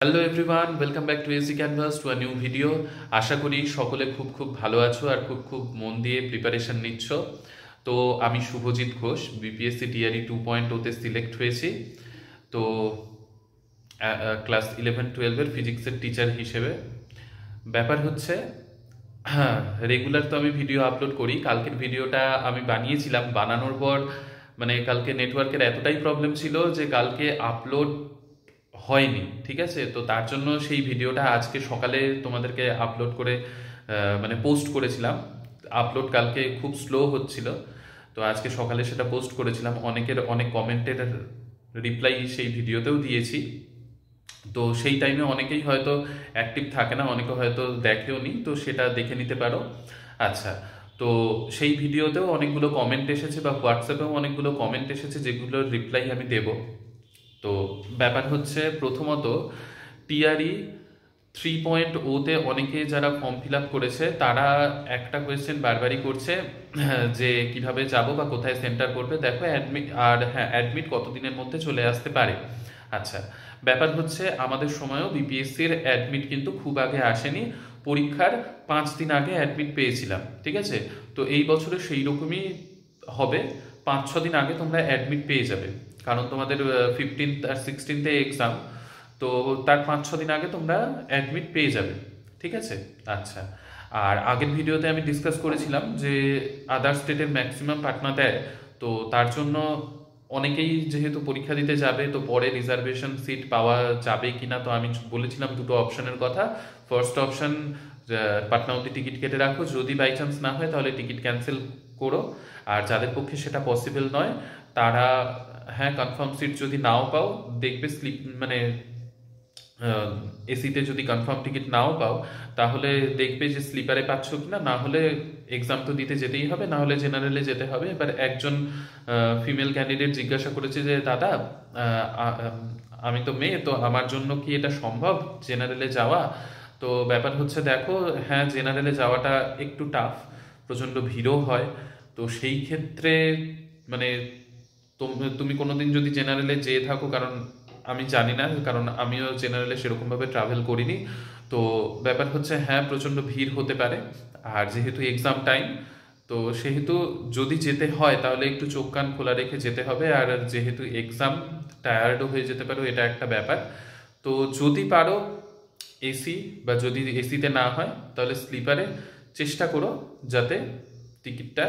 Hello everyone, welcome back to AC canvas to a new video. আশা করি সকলে খুব ভালো আছো আর খুব মন দিয়ে প্রিপারেশন নিচ্ছ। তো আমি শুভজিৎ ঘোষ, বিপিএসসি টিআরই 2.0 তে সিলেক্ট হয়েছি। তো ক্লাস 11-12-এর ফিজিক্সের টিচার হিসেবে ব্যাপার হচ্ছে, হ্যাঁ, রেগুলার তো আমি ভিডিও আপলোড করি। কালকের ভিডিওটা আমি বানিয়েছিলাম, বানানোর পর মানে কালকে নেটওয়ার্কের এতটাই প্রবলেম ছিল যে কালকে আপলোড হয়নি। ঠিক আছে, তো তার জন্য সেই ভিডিওটা আজকে সকালে তোমাদেরকে আপলোড করে মানে পোস্ট করেছিলাম। আপলোড কালকে খুব স্লো হচ্ছিল, তো আজকে সকালে সেটা পোস্ট করেছিলাম। অনেকের অনেক কমেন্টের রিপ্লাই সেই ভিডিওতেও দিয়েছি। তো সেই টাইমে অনেকেই হয়তো অ্যাক্টিভ থাকে না, অনেকে হয়তো দেখেও নি, তো সেটা দেখে নিতে পারো। আচ্ছা, তো সেই ভিডিওতেও অনেকগুলো কমেন্ট এসেছে বা হোয়াটসঅ্যাপেও অনেকগুলো কমেন্ট এসেছে যেগুলোর রিপ্লাই আমি দেব। তো ব্যাপার হচ্ছে, প্রথমত টিআরই 3.0-তে অনেকে যারা ফর্ম ফিল আপ করেছে তারা একটা কোয়েশ্চেন বারবারই করছে, যে কিভাবে যাব বা কোথায় সেন্টার করবে। দেখো অ্যাডমিট, আর হ্যাঁ, অ্যাডমিট কতদিনের মধ্যে চলে আসতে পারে। আচ্ছা, ব্যাপার হচ্ছে আমাদের সময়ও বিপিএসসির অ্যাডমিট কিন্তু খুব আগে আসেনি, পরীক্ষার 5 দিন আগে অ্যাডমিট পেয়েছিলাম। ঠিক আছে, তো এই বছরে সেই রকমই হবে, 5-6 দিন আগে তোমরা অ্যাডমিট পেয়ে যাবে। কারণ তোমাদের 15 আর 16-তে এক্সাম, তো তার 5-6 দিন আগে তোমরা অ্যাডমিট পেয়ে যাবে। ঠিক আছে। আচ্ছা, আর আগের ভিডিওতে আমি ডিসকাস করেছিলাম যে আদার স্টেটের ম্যাক্সিমাম পাটনা দেয়, তো তার জন্য অনেকেই যেহেতু পরীক্ষা দিতে যাবে, তো পরে রিজার্ভেশন সিট পাওয়া যাবে কিনা। তো আমি বলেছিলাম দুটো অপশনের কথা। ফার্স্ট অপশন, পাটনা অবধি টিকিট কেটে রাখো, যদি বাই চান্স না হয় তাহলে টিকিট ক্যান্সেল করো। আর যাদের পক্ষে সেটা পসিবল নয় তারা, হ্যাঁ, কনফার্ম সিট যদি নাও পাও, দেখবে স্লিপ মানে এসিতে যদি কনফার্ম টিকিট নাও পাও তাহলে দেখবে যে স্লিপারে পাচ্ছ কিনা, না হলে এক্সাম তো দিতে যেতেই হবে, না হলে জেনারেলে যেতে হবে। এবার একজন ফিমেল ক্যান্ডিডেট জিজ্ঞাসা করেছে যে দাদা, আমি তো মেয়ে, তো আমার জন্য কি এটা সম্ভব জেনারেলে যাওয়া? তো ব্যাপার হচ্ছে, দেখো, হ্যাঁ, জেনারেলে যাওয়াটা একটু টাফ, প্রচণ্ড ভিড়ও হয়। তো সেই ক্ষেত্রে মানে তুমি কোনোদিন যদি জেনারেলে যেয়ে থাকো, কারণ আমি জানি না, কারণ আমিও জেনারেলে সেরকমভাবে ট্রাভেল করিনি। তো ব্যাপার হচ্ছে, হ্যাঁ, প্রচণ্ড ভিড় হতে পারে। আর যেহেতু এক্সাম টাইম, তো সেহেতু যদি যেতে হয় তাহলে একটু চোখ কান খোলা রেখে যেতে হবে। আর যেহেতু এক্সাম, টায়ার্ডও হয়ে যেতে পারো, এটা একটা ব্যাপার। তো যদি পারো এসি, বা যদি এসিতে না হয় তাহলে স্লিপারে চেষ্টা করো যাতে টিকিটটা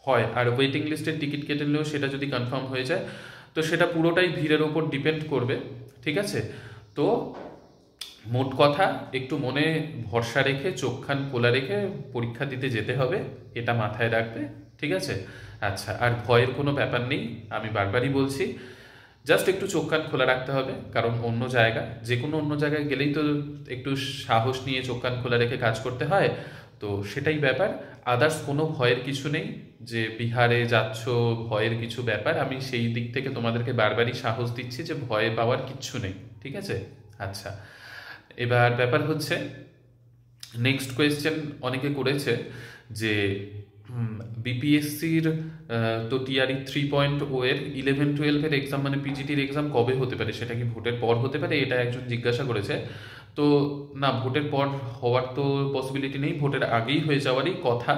হয়। আর ওয়েটিং লিস্টের টিকিট কেটে নিলেও সেটা যদি কনফার্ম হয়ে যায়, তো সেটা পুরোটাই ভিড়ের ওপর ডিপেন্ড করবে। ঠিক আছে, তো মোট কথা, একটু মনে ভরসা রেখে চোখ কান খোলা রেখে পরীক্ষা দিতে যেতে হবে, এটা মাথায় রাখবে। ঠিক আছে। আচ্ছা, আর ভয়ের কোনো ব্যাপার নেই, আমি বারবারই বলছি, জাস্ট একটু চোখ কান খোলা রাখতে হবে। কারণ অন্য জায়গা, যে কোনো অন্য জায়গায় গেলেই তো একটু সাহস নিয়ে চোখ কান খোলা রেখে কাজ করতে হয়, তো সেটাই ব্যাপার। আদার্স কোনো ভয়ের কিছু নেই যে বিহারে যাচ্ছ, ভয়ের কিছু ব্যাপার, আমি সেই দিক থেকে তোমাদেরকে বারবারই সাহস দিচ্ছি যে ভয় পাওয়ার কিচ্ছু নেই। ঠিক আছে। আচ্ছা, এবার ব্যাপার হচ্ছে, নেক্সট কোয়েশ্চেন অনেকে করেছে যে বিপিএসসির তো টিআরই 3.0 এর 11-12-এর এক্সাম মানে পিজিটির এক্সাম কবে হতে পারে, সেটা কি ভোটের পর হতে পারে, এটা একজন জিজ্ঞাসা করেছে। তো না, ভোটের পর হওয়ার তো পসিবিলিটি নেই, ভোটের আগেই হয়ে যাওয়ারই কথা।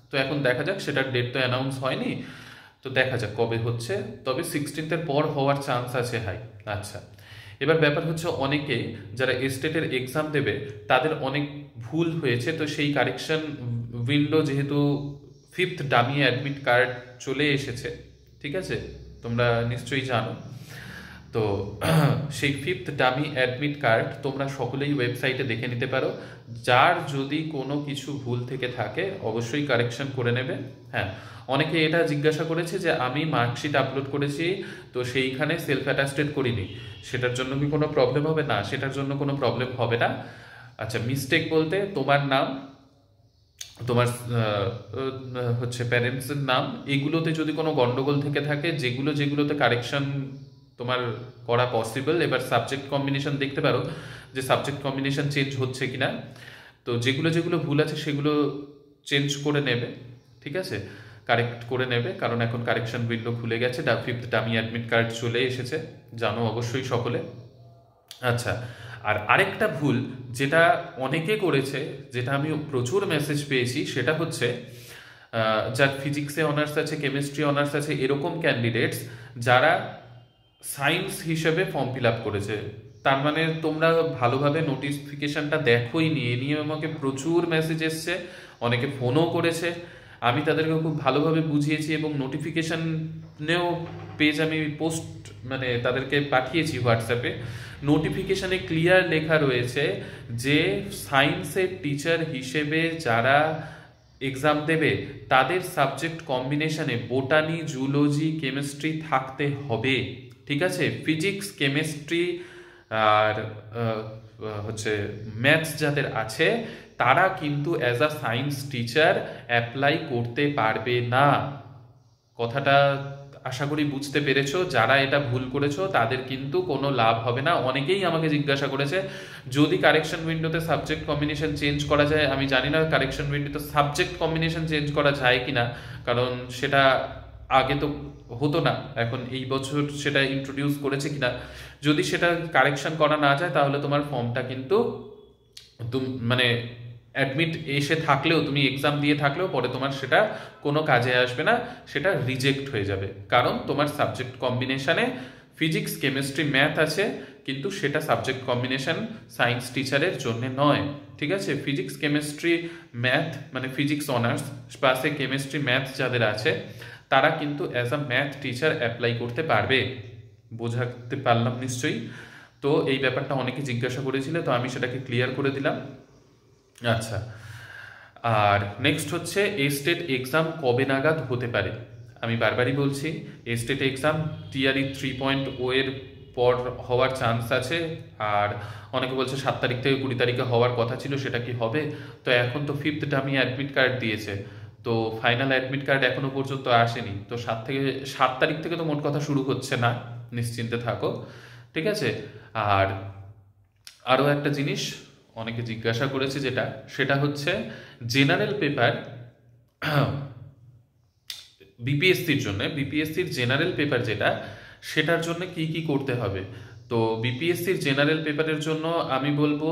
তো এখন দেখা যাক, সেটার ডেট তো অ্যানাউন্স হয়নি, তো দেখা যাক কবে হচ্ছে। তবে 16th পর হওয়ার চান্স আছে হাই। আচ্ছা, এবার ব্যাপার হচ্ছে, অনেকে যারা এস্টেটের এক্সাম দেবে তাদের অনেক ভুল হয়েছে, তো সেই কারেকশন উইন্ডো, যেহেতু 5th ডামি অ্যাডমিট কার্ড চলে এসেছে, ঠিক আছে, তোমরা নিশ্চয়ই জানো। তো সেই 5th ডামি অ্যাডমিট কার্ড তোমরা সকলেই ওয়েবসাইটে দেখে নিতে পারো। যার যদি কোনো কিছু ভুল থেকে থাকে অবশ্যই কারেকশন করে নেবে। হ্যাঁ, অনেকে এটা জিজ্ঞাসা করেছে যে আমি মার্কশিট আপলোড করেছি, তো সেইখানে সেলফ অ্যাটাস্টেড করিনি, সেটার জন্য কি কোনো প্রবলেম হবে? না, সেটার জন্য কোনো প্রবলেম হবে না। আচ্ছা, মিস্টেক বলতে তোমার নাম, তোমার হচ্ছে প্যারেন্টসের নাম, এগুলোতে যদি কোনো গন্ডগোল থেকে থাকে, যেগুলোতে কারেকশন তোমার করা পসিবল। এবার সাবজেক্ট কম্বিনেশন দেখতে পারো যে সাবজেক্ট কম্বিনেশন চেঞ্জ হচ্ছে কিনা। তো যেগুলো ভুল আছে সেগুলো চেঞ্জ করে নেবে। ঠিক আছে, কারেক্ট করে নেবে, কারণ এখন কারেকশন উইন্ডো খুলে গেছে, 5th ডামি অ্যাডমিট কার্ড চলে এসেছে, জানো অবশ্যই সকলে। আচ্ছা, আর আরেকটা ভুল যেটা অনেকে করেছে, যেটা আমি প্রচুর মেসেজ পেয়েছি, সেটা হচ্ছে যার ফিজিক্সে অনার্স আছে, কেমিস্ট্রি অনার্স আছে, এরকম ক্যান্ডিডেটস যারা সায়েন্স হিসেবে ফর্ম ফিল আপ করেছে। তার মানে তোমরা ভালোভাবে নোটিফিকেশনটা দেখোই নি। এ নিয়ে আমাকে প্রচুর মেসেজ এসছে, অনেকে ফোনও করেছে। আমি তাদেরকে খুব ভালোভাবে বুঝিয়েছি এবং নোটিফিকেশনেও পেজ আমি পোস্ট মানে তাদেরকে পাঠিয়েছি হোয়াটসঅ্যাপে। নোটিফিকেশনে ক্লিয়ার লেখা রয়েছে যে সায়েন্সের টিচার হিসেবে যারা এক্সাম দেবে তাদের সাবজেক্ট কম্বিনেশনে বোটানি, জুলজি, কেমিস্ট্রি থাকতে হবে। ঠিক আছে, ফিজিক্স, কেমিস্ট্রি আর হচ্ছে ম্যাথস যাদের আছে তারা কিন্তু as a science teacher apply করতে পারবে না। কথাটা আশা করি বুঝতে পেরেছো। যারা এটা ভুল করেছো তাদের কিন্তু কোনো লাভ হবে না। অনেকেই আমাকে জিজ্ঞাসা করেছে যদি কারেকশন উইন্ডোতে সাবজেক্ট কম্বিনেশন চেঞ্জ করা যায়। আমি জানি না কারেকশন উইন্ডোতে সাবজেক্ট কম্বিনেশন চেঞ্জ করা যায় কিনা, কারণ সেটা আগে তো হতো না, এখন এই বছর সেটা ইন্ট্রোডিউস করেছে কিনা। যদি সেটা কারেকশন করা না যায় তাহলে তোমার ফর্মটা কিন্তু মানে অ্যাডমিট এসে থাকলেও, তুমি এক্সাম দিয়ে থাকলেও পরে তোমার সেটা কোনো কাজে আসবে না, সেটা রিজেক্ট হয়ে যাবে। কারণ তোমার সাবজেক্ট কম্বিনেশনে ফিজিক্স, কেমিস্ট্রি, ম্যাথ আছে, কিন্তু সেটা সাবজেক্ট কম্বিনেশন সায়েন্স টিচারের জন্য নয়। ঠিক আছে, ফিজিক্স, কেমিস্ট্রি, ম্যাথ মানে ফিজিক্স অনার্স প্লাসে কেমিস্ট্রি, ম্যাথ যাদের আছে তারা কিন্তু as a math teacher apply করতে পারবে। বোঝাতে পারলাম নিশ্চয়ই? তো এই ব্যাপারটা অনেকে জিজ্ঞাসা করেছিল, তো আমি সেটাকে ক্লিয়ার করে দিলাম। আচ্ছা, আর নেক্সট হচ্ছে এস্টেট এক্সাম কবে নাগাদ হতে পারে। আমি বারবারই বলছি এস্টেট এক্সাম টিআরই 3.0 এর পর হওয়ার চান্স আছে। আর অনেকে বলছে 7 তারিখ থেকে 20 তারিখে হওয়ার কথা ছিল, সেটা কি হবে? তো এখন তো 5th ডামি অ্যাডমিট কার্ড দিয়েছে, তো ফাইনাল অ্যাডমিট কার্ড এখনো পর্যন্ত আসেনি। তো 7 তারিখ থেকে তো মোট কথা শুরু হচ্ছে না, নিশ্চিন্তে থাকো। ঠিক আছে, আর আরও একটা জিনিস অনেকে জিজ্ঞাসা করেছে সেটা হচ্ছে জেনারেল পেপার বিপিএসসির জন্য, বিপিএসসির জেনারেল পেপার সেটার জন্য কি কি করতে হবে। তো বিপিএসসির জেনারেল পেপারের জন্য আমি বলবো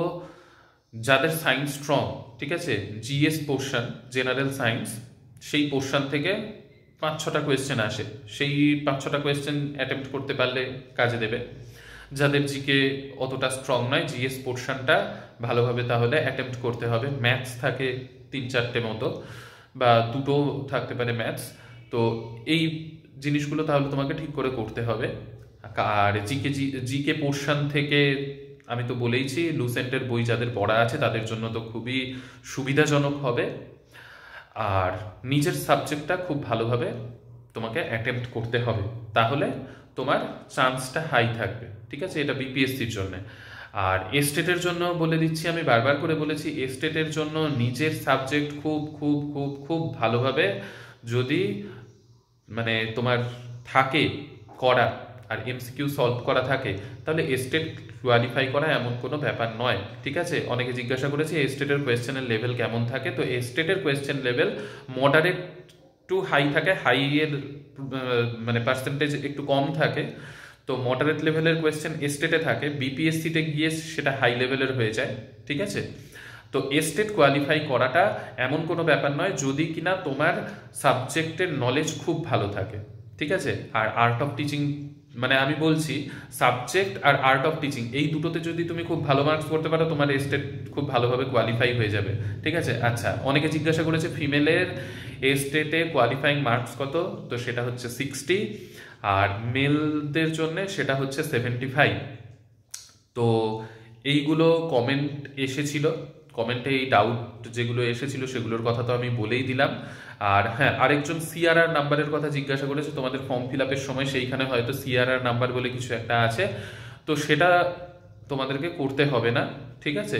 যাদের সায়েন্স স্ট্রং, ঠিক আছে, জিএস পোর্শন, জেনারেল সায়েন্স, সেই পোর্শন থেকে 5-6টা কোয়েশ্চেন আসে, সেই 5-6টা কোয়েশ্চেন অ্যাটেম্প্ট করতে পারলে কাজে দেবে। যাদের জিকে অতটা স্ট্রং নয়, জিএস পোর্শনটা ভালোভাবে তাহলে অ্যাটেম্প্ট করতে হবে। ম্যাথস থাকে 3-4টে মতো, বা 2টো থাকতে পারে ম্যাথস। তো এই জিনিসগুলো তাহলে তোমাকে ঠিক করে করতে হবে। আর জিকে পোর্শন থেকে আমি তো বলেইছি লুসেন্টের বই যাদের পড়া আছে তাদের জন্য তো খুবই সুবিধাজনক হবে। আর নিজের সাবজেক্টটা খুব ভালোভাবে তোমাকে অ্যাটেম্প্ট করতে হবে, তাহলে তোমার চান্সটা হাই থাকবে। ঠিক আছে, এটা বিপিএসসির জন্য। আর এস্টেটের জন্য বলে দিচ্ছি, আমি বারবার করে বলেছি, এস্টেটের জন্য নিজের সাবজেক্ট খুব খুব খুব খুব ভালোভাবে যদি মানে তোমার থাকে করা আর এমসিকিউ সলভ করা থাকে, তাহলে এস্টেট কোয়ালিফাই করা এমন কোনো ব্যাপার নয়। ঠিক আছে, অনেকে জিজ্ঞাসা করেছে এস্টেটের কোয়েশ্চেনের লেভেল কেমন থাকে। তো এস্টেটের question level moderate to high থাকে, হাই এর মানে পার্সেন্টেজ একটু কম থাকে। তো মডারেট লেভেলের কোয়েশ্চেন এস্টেটে থাকে, বিপিএসসিতে গিয়ে সেটা হাই লেভেলের হয়ে যায়। ঠিক আছে, তো এস্টেট কোয়ালিফাই করাটা এমন কোনো ব্যাপার নয় যদি কিনা তোমার সাবজেক্টের নলেজ খুব ভালো থাকে। ঠিক আছে, আর আর্ট অফ টিচিং মানে আমি বলছি সাবজেক্ট আর আর্ট অফ টিচিং এই দুটোতে যদি তুমি খুব ভালো মার্কস করতে পারো, তোমার এস্টেট খুব ভালোভাবে কোয়ালিফাই হয়ে যাবে। ঠিক আছে, আচ্ছা, অনেকে জিজ্ঞাসা করেছে ফিমেলের এস্টেটে কোয়ালিফাইং মার্কস কত, তো সেটা হচ্ছে 60, আর মেলদের জন্য সেটা হচ্ছে 75। তো এইগুলো কমেন্ট এসেছিল, কমেন্টে এই ডাউট যেগুলো এসেছিল সেগুলোর কথা তো আমি বলেই দিলাম। আর হ্যাঁ, আরেকজন সিআরআর নাম্বারের কথা জিজ্ঞাসা করেছে তোমাদের ফর্ম ফিল আপের সময়, সেইখানে হয়তো সিআরআর নাম্বার বলে কিছু একটা আছে, তো সেটা তোমাদেরকে করতে হবে না। ঠিক আছে,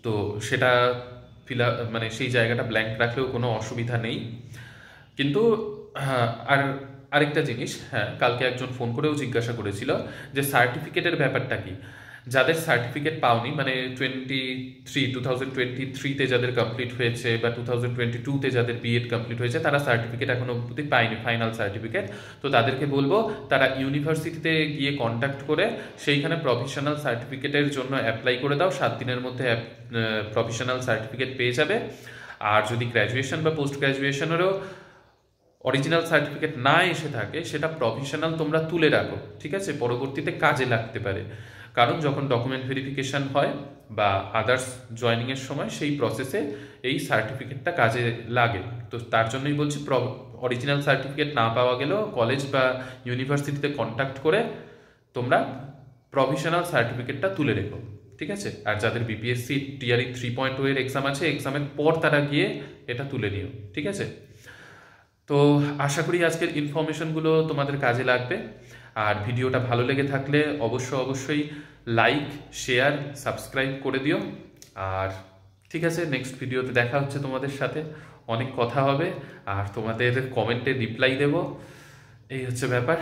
তো সেটা ফিল মানে সেই জায়গাটা ব্ল্যাঙ্ক রাখলেও কোনো অসুবিধা নেই। কিন্তু আর আরেকটা জিনিস, হ্যাঁ, কালকে একজন ফোন করেও জিজ্ঞাসা করেছিল যে সার্টিফিকেটের ব্যাপারটা কি। যাদের সার্টিফিকেট পাওনি, মানে 2023-তে যাদের কমপ্লিট হয়েছে বা 2022-তে যাদের বিএড কমপ্লিট হয়েছে, তারা সার্টিফিকেট এখনো অবধি পায়নি, ফাইনাল সার্টিফিকেট। তো তাদেরকে বলবো তারা ইউনিভার্সিটিতে গিয়ে কন্ট্যাক্ট করে সেইখানে প্রফেশনাল সার্টিফিকেটের জন্য অ্যাপ্লাই করে দাও। 7 দিনের মধ্যে প্রফেশনাল সার্টিফিকেট পেয়ে যাবে। আর যদি গ্র্যাজুয়েশন বা পোস্ট গ্র্যাজুয়েশনেরও অরিজিনাল সার্টিফিকেট না এসে থাকে, সেটা প্রফেশনাল তোমরা তুলে রাখো, ঠিক আছে? পরবর্তীতে কাজে লাগতে পারে, কারণ যখন ডকুমেন্ট ভেরিফিকেশন হয় বা আদার্স জয়নিংয়ের সময় সেই প্রসেসে এই সার্টিফিকেটটা কাজে লাগে। তো তার জন্যই বলছি, অরিজিনাল সার্টিফিকেট না পাওয়া গেলেও কলেজ বা ইউনিভার্সিটিতে কন্ট্যাক্ট করে তোমরা প্রফেশনাল সার্টিফিকেটটা তুলে রেখো, ঠিক আছে? আর যাদের বিপিএসসি টিআরই 3.0 এর এক্সাম আছে, এক্সামের পর তারা গিয়ে এটা তুলে নিও, ঠিক আছে? তো আশা করি আজকের ইনফরমেশনগুলো তোমাদের কাজে লাগবে। আর ভিডিওটা ভালো লেগে থাকলে অবশ্যই লাইক, শেয়ার, সাবস্ক্রাইব করে দিও। আর ঠিক আছে, নেক্সট ভিডিওতে দেখা হচ্ছে তোমাদের সাথে, অনেক কথা হবে আর তোমাদের কমেন্টে রিপ্লাই দেব। এই হচ্ছে ব্যাপার।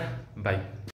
বাই।